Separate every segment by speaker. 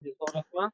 Speaker 1: Di qua?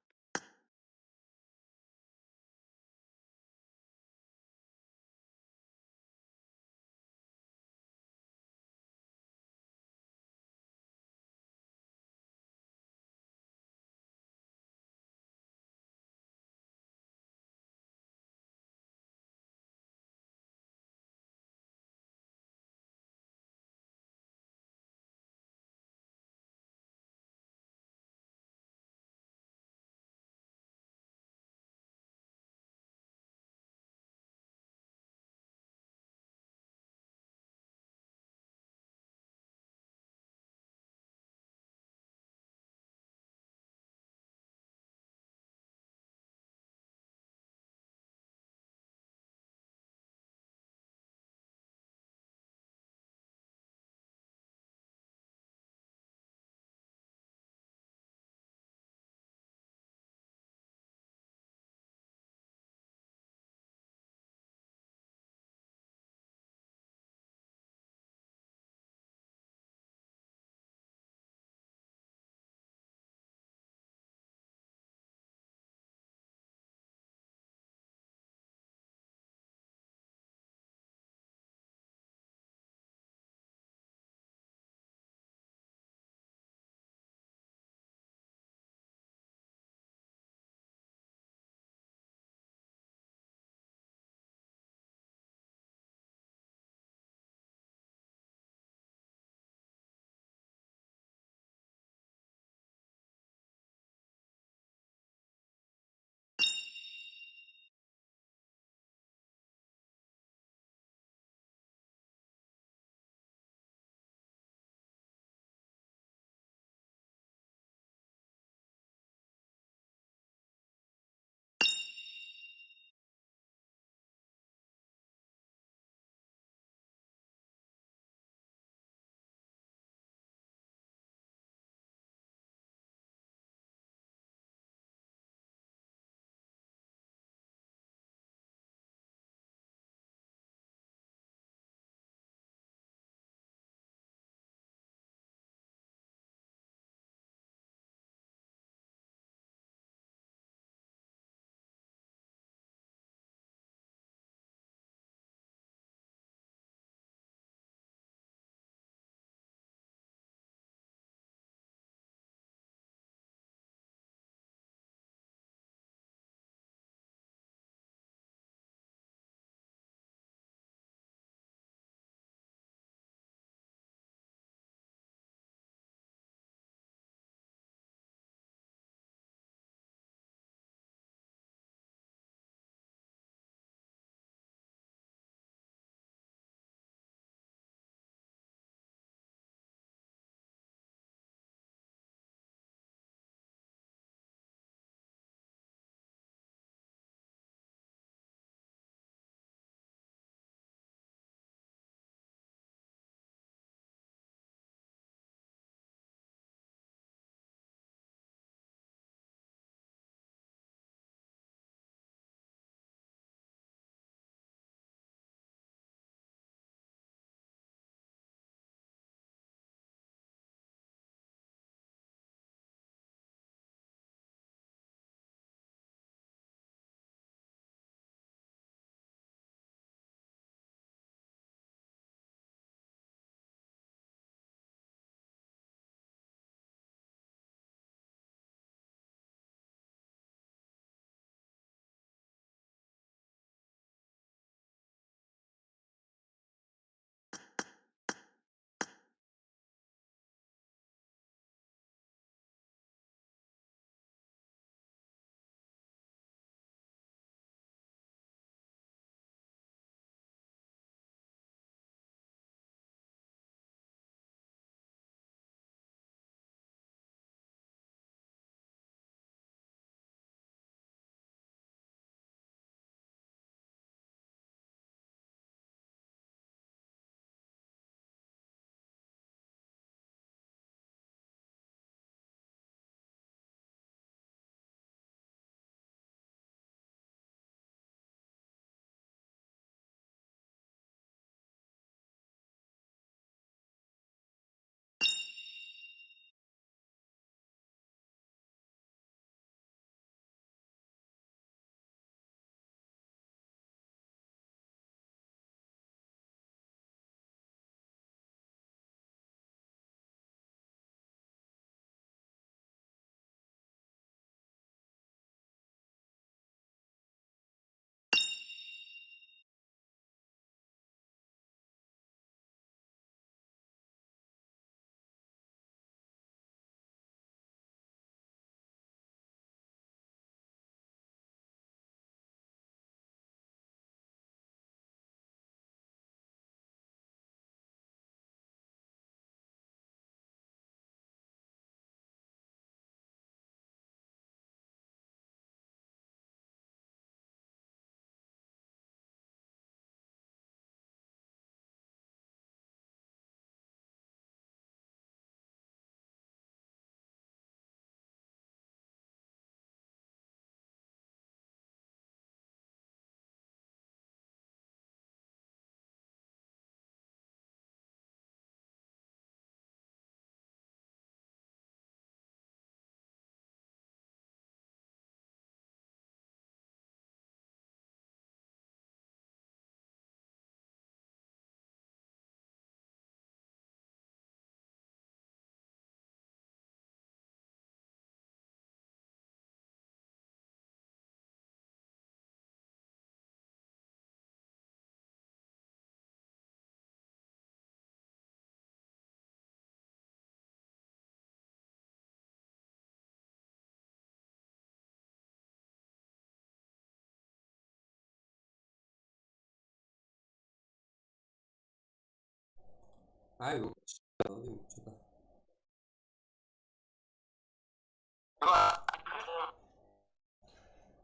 Speaker 1: Ayo, что-то.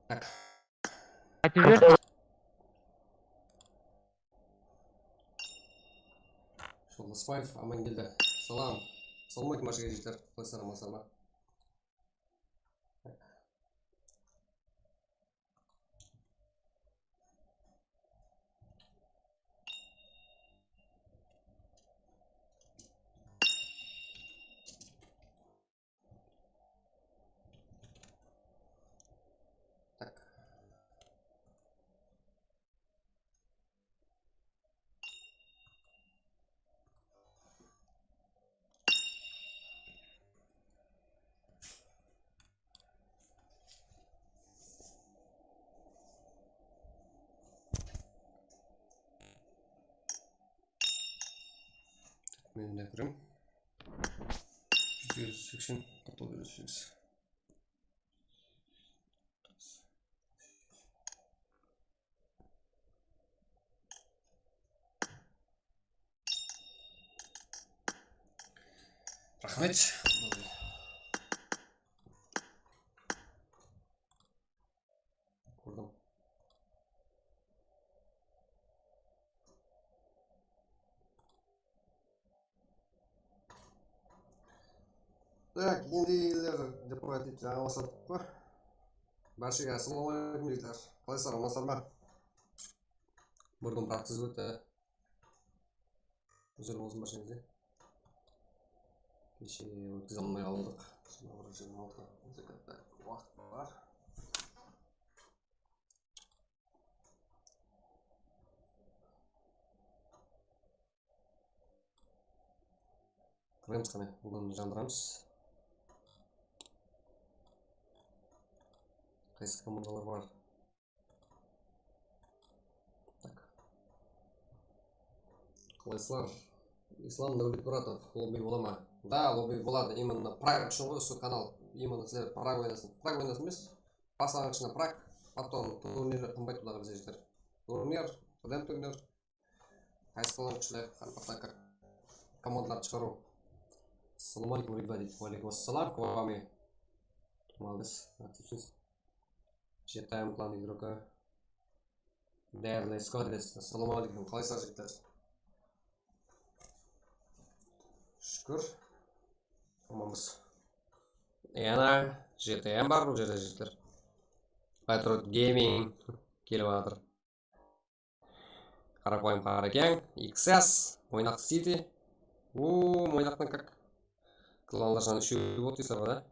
Speaker 1: Так,
Speaker 2: Айтып жібер.
Speaker 1: Жолдасбаев Амангелді. Салам. Саламалейкум баршаға жігіттер. Қалайсыздар, амансыздар ма? Так. Мен де көрем. 180 қатал көресіз. Рахмет. Көрдім. Так, ендігілер деп қоятын жаңа бастадық қой. Баршаға ассалаумағалейкум жігіттер. Қалайсыздар, амансыздар ма? Бұрын практиз өтті. Өздері болсын баршаңызға. Кеше өткізе алмай қалдық. Сонда бір 26 секундта уақыт бар. Қараймыз қане, бүгін жандырамыз. Қайсы командалар бар? Так. Қалайсыздар? Ислам Даулетмұратов, лобби бола ма? Да, лобби болады. Именно праг үшін ғой сол канал. Именно сіздер праг ойнасын. Праг ойнасын емес. Баслаңғышына праг, потом турнирлер қымбай тудағы бізде жіктер. Турнир, қадам турнир. Қайсы қалған күшілер, қарпақтан командалар шығару. Ассалаумалейкум, ребята. Валейкум ассалам, к вами. Молодец, активность. Читаем план игрока. Дәрлі скадрес. Ассалаумалейкум, қалайсыздар жігіттер? Шүкір. Аманбыз. Яна GTM бар бұл жерде жігіттер. Patriot Gaming келіп жатыр. Қарапайым қаракең. XS. Мойнақ City. Мойнақтан как? Кланлар жаны үшеу болды дейсіз ба, да?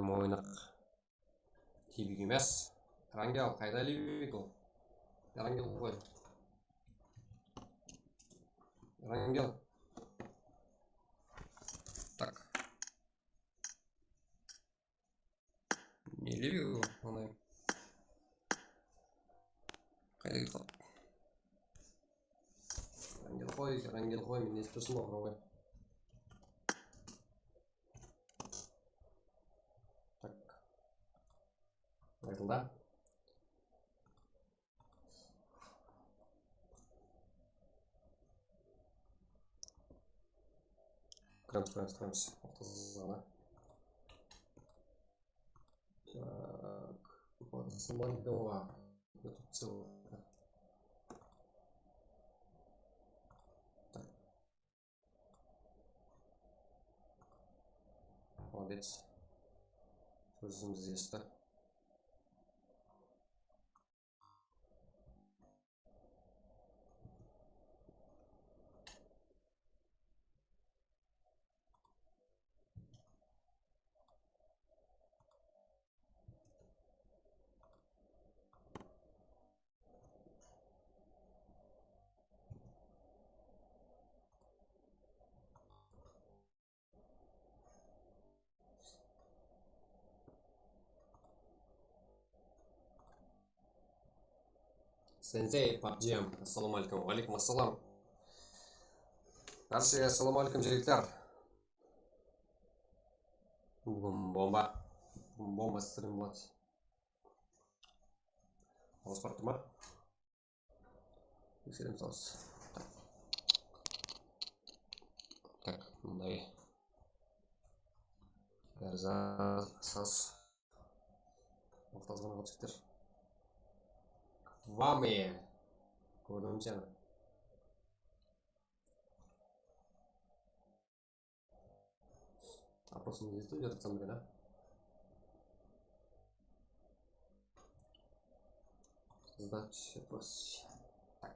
Speaker 1: Мойнақ. Тибік емес. Рангел, қайда либик ол? Рангел қой. Рангел. Так. Не либик ол? Онай. Қайда кетіп қалды? Рангел қой, мен естірсін оқыру ғой. Так. Айтылда. Кірамыз. Ортасызғана. Так. Самандова. Тут все. Так. Молодец. Сөзіміз есті. Сенсей, PUBG. Ассалаумалейкум. Валейкум ассалам. Баршаға ассалаумалейкум жігіттер. Бүгін бомба стрим болады. Ауыз бар ма? тексереміз осы. Так, мындай бәрі саз ортазған ғалшықтар вами көрдім сені. Опросым езді жаратсам деген, Сдать опрос. Так.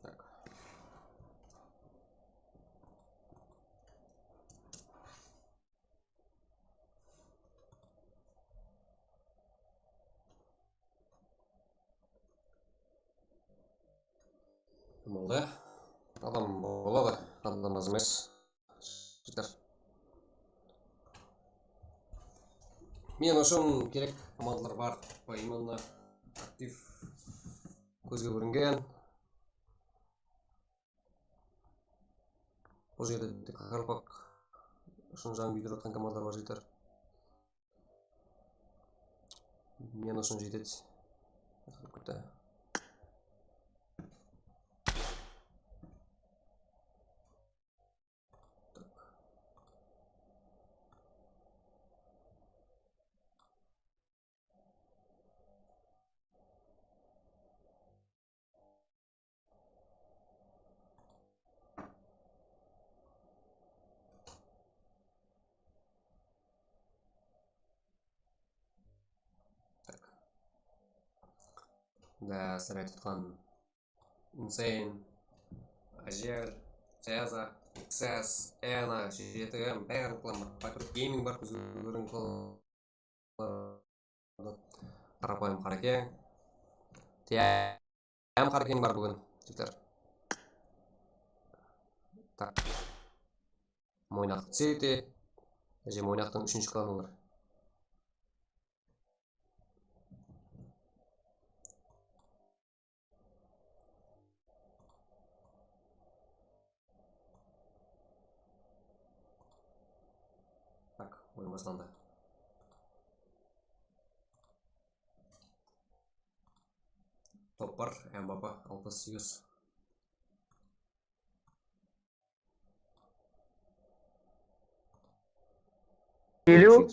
Speaker 1: Так. Болды. Адам болады, адам аз емес. Жігіттер. Мен үшін керек командалар бар. Именно актив көзге көрінген. Бұл жерде қарпақ үшін жаңа үйдер отқан командалар бар жігіттер. Мен үшін жетеді. Да, сірә тұтқан Insane, Azure, Ceza, XS, Ena, GTM, бәрін қыламын. Patriot Gaming бар, көзге көрін қылады. Қарапайым қаракең. TM қаракең бар бүгін, жігіттер. Так. Мойнақ City, Мойнақтың 3-ші кланы бар. Так, ойын басыланды. Топ бар, Мбаппе 68.
Speaker 2: Елу.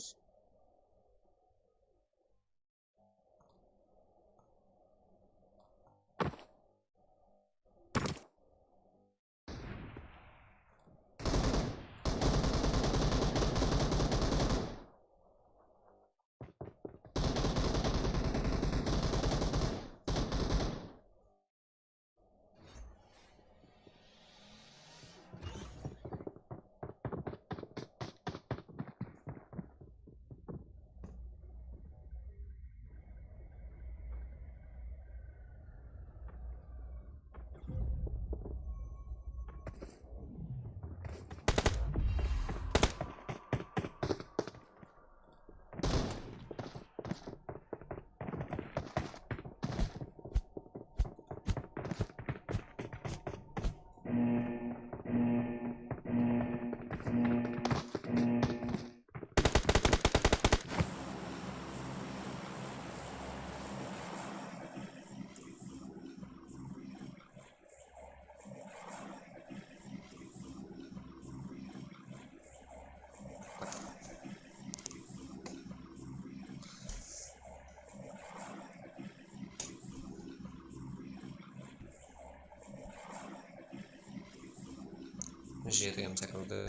Speaker 1: жетігім секілді.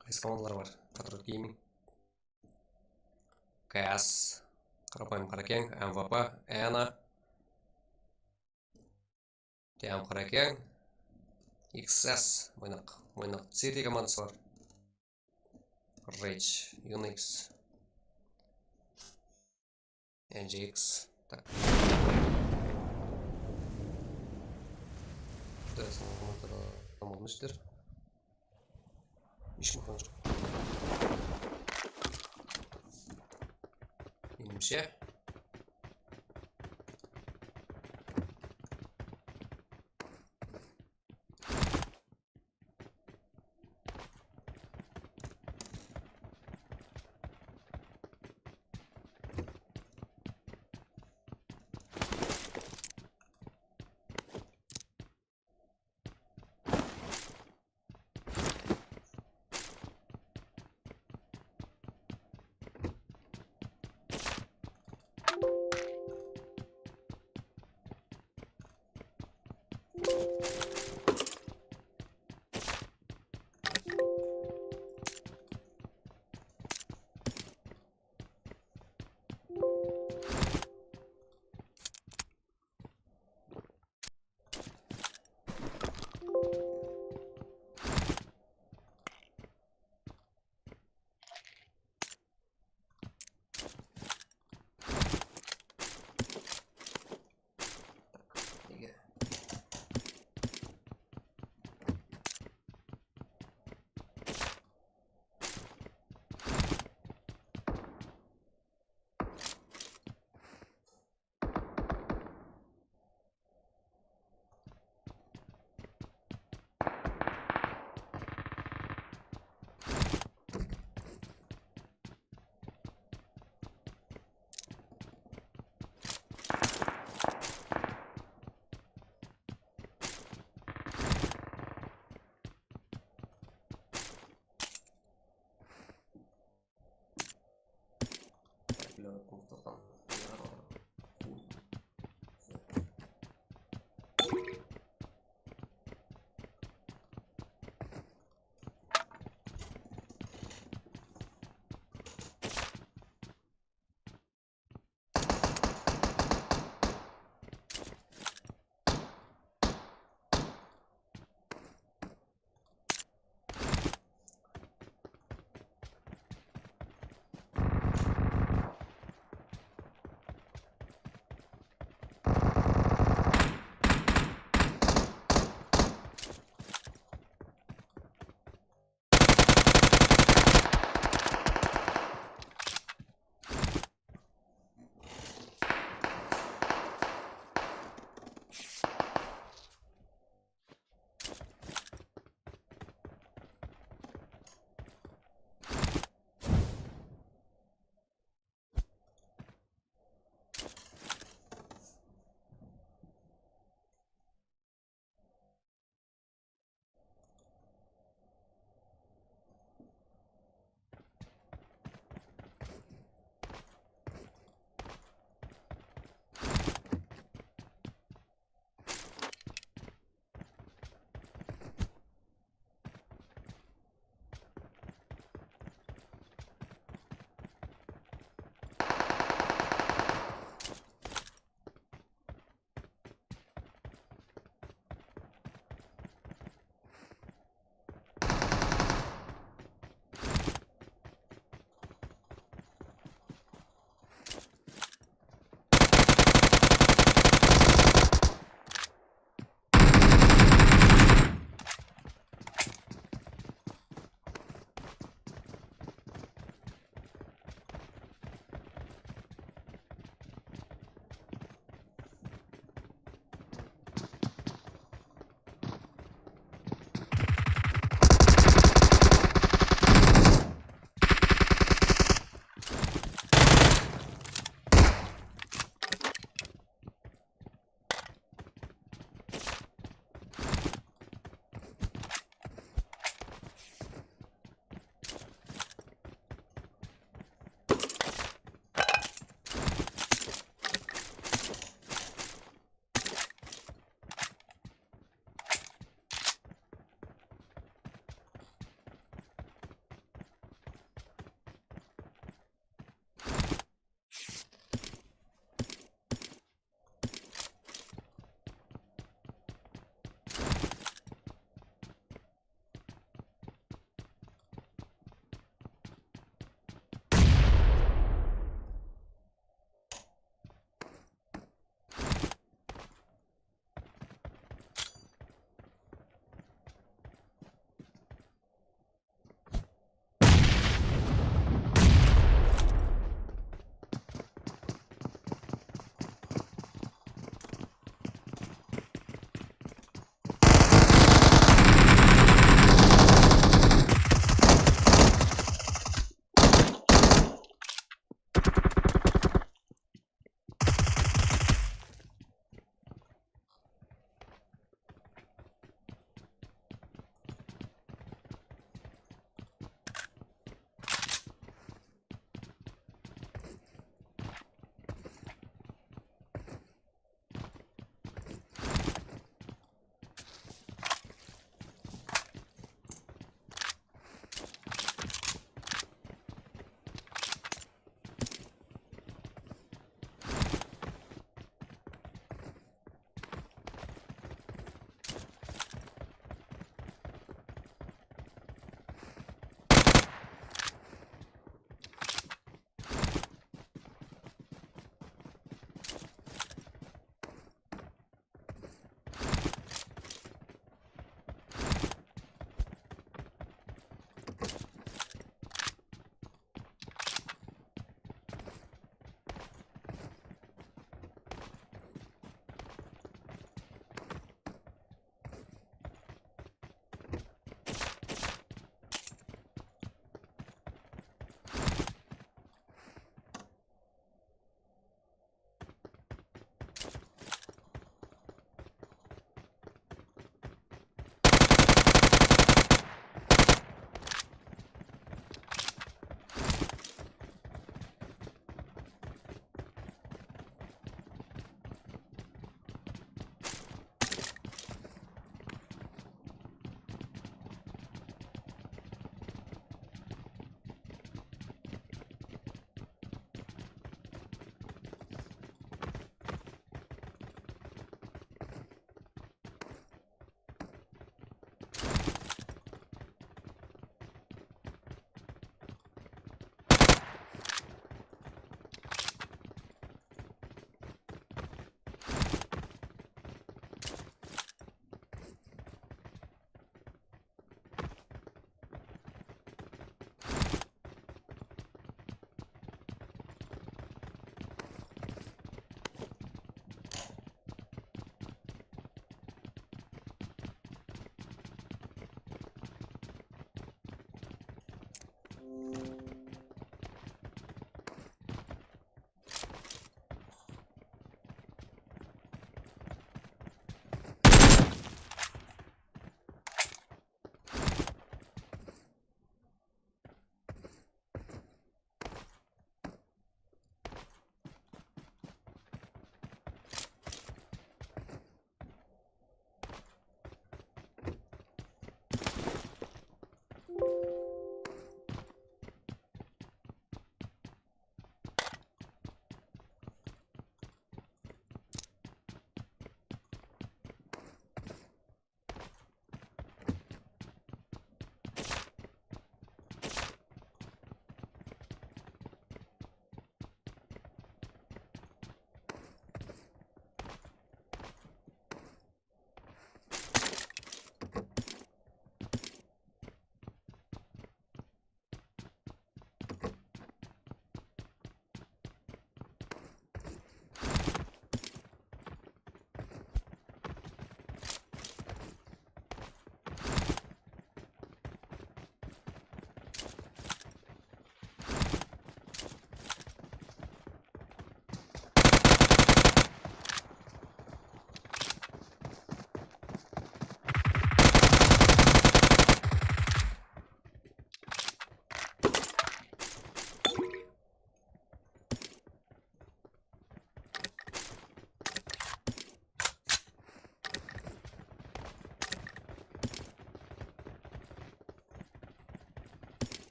Speaker 1: Қайсы командалар бар? Патруль Гейминг, КС, Қарапайым Қаракең, МВП, Эна, Тем Қаракең, XS, Мойнақ City командасы бар. Rage, Unix, NGX. Так. Дәлесін командары тамылмыштыр. Ешкім қалған жоқ. Меніңше